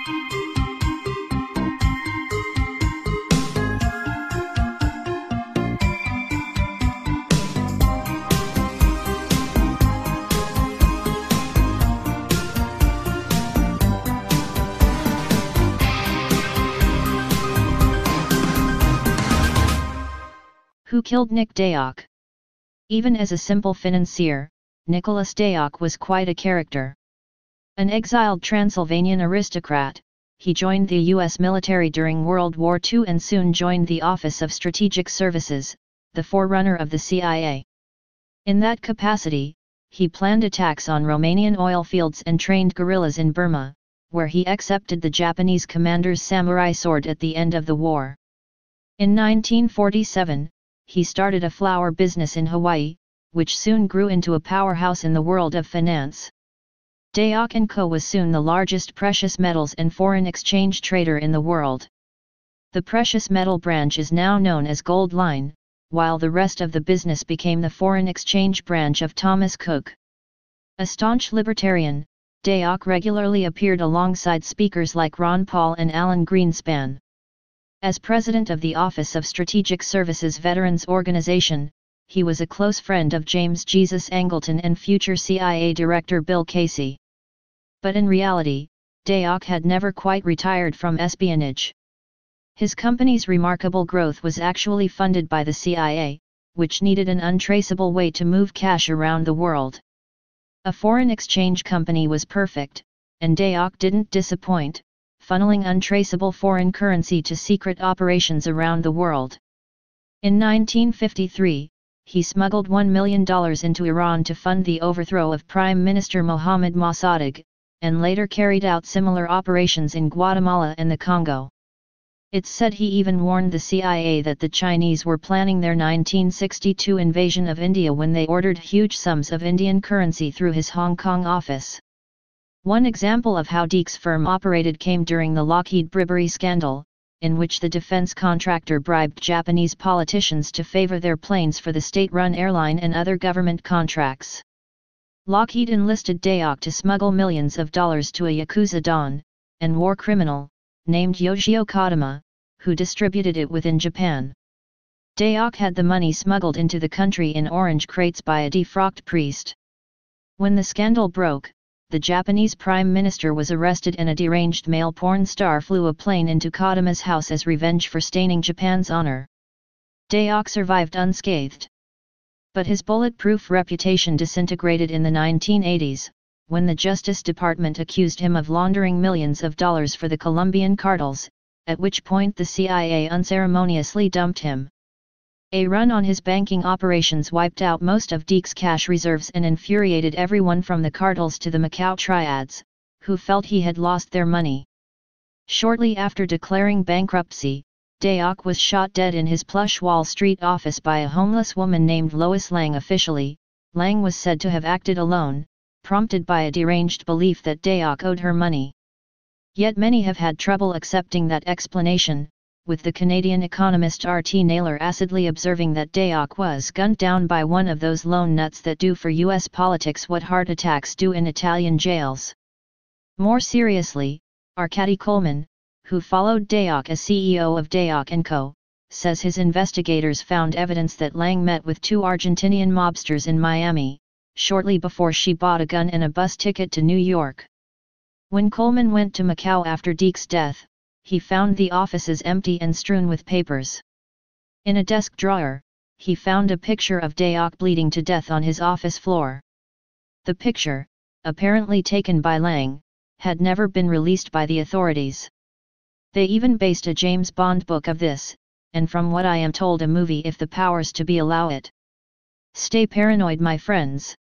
Who killed Nick Deak? Even as a simple financier, Nicholas Deak was quite a character. An exiled Transylvanian aristocrat, he joined the U.S. military during World War II and soon joined the Office of Strategic Services, the forerunner of the CIA. In that capacity, he planned attacks on Romanian oil fields and trained guerrillas in Burma, where he accepted the Japanese commander's samurai sword at the end of the war. In 1947, he started a flour business in Hawaii, which soon grew into a powerhouse in the world of finance. Deak & Co. was soon the largest precious metals and foreign exchange trader in the world. The precious metal branch is now known as Gold Line, while the rest of the business became the foreign exchange branch of Thomas Cook. A staunch libertarian, Deak regularly appeared alongside speakers like Ron Paul and Alan Greenspan. As president of the Office of Strategic Services Veterans Organization, he was a close friend of James Jesus Angleton and future CIA Director Bill Casey. But in reality, Deak had never quite retired from espionage. His company's remarkable growth was actually funded by the CIA, which needed an untraceable way to move cash around the world. A foreign exchange company was perfect, and Deak didn't disappoint, funneling untraceable foreign currency to secret operations around the world. In 1953, he smuggled $1 million into Iran to fund the overthrow of Prime Minister Mohammad Mossadegh, and later carried out similar operations in Guatemala and the Congo. It's said he even warned the CIA that the Chinese were planning their 1962 invasion of India when they ordered huge sums of Indian currency through his Hong Kong office. One example of how Deak's firm operated came during the Lockheed bribery scandal, in which the defense contractor bribed Japanese politicians to favor their planes for the state-run airline and other government contracts. Lockheed enlisted Deak to smuggle millions of dollars to a Yakuza don, and war criminal, named Yoshio Kodama, who distributed it within Japan. Deak had the money smuggled into the country in orange crates by a defrocked priest. When the scandal broke, the Japanese Prime Minister was arrested and a deranged male porn star flew a plane into Kodama's house as revenge for staining Japan's honor. Deak survived unscathed. But his bulletproof reputation disintegrated in the 1980s, when the Justice Department accused him of laundering millions of dollars for the Colombian cartels, at which point the CIA unceremoniously dumped him. A run on his banking operations wiped out most of Deak's cash reserves and infuriated everyone from the cartels to the Macau triads, who felt he had lost their money. Shortly after declaring bankruptcy, Deak was shot dead in his plush Wall Street office by a homeless woman named Lois Lang. Officially, Lang was said to have acted alone, prompted by a deranged belief that Deak owed her money. Yet many have had trouble accepting that explanation, with the Canadian economist R.T. Naylor acidly observing that Deak was gunned down by one of those lone nuts that do for U.S. politics what heart attacks do in Italian jails. More seriously, Arkady Coleman, who followed Deak as CEO of Deak & Co., says his investigators found evidence that Lang met with two Argentinian mobsters in Miami, shortly before she bought a gun and a bus ticket to New York. When Coleman went to Macau after Deak's death, he found the offices empty and strewn with papers. In a desk drawer, he found a picture of Deak bleeding to death on his office floor. The picture, apparently taken by Lang, had never been released by the authorities. They even based a James Bond book of this, and from what I am told a movie if the powers to be allow it. Stay paranoid, my friends.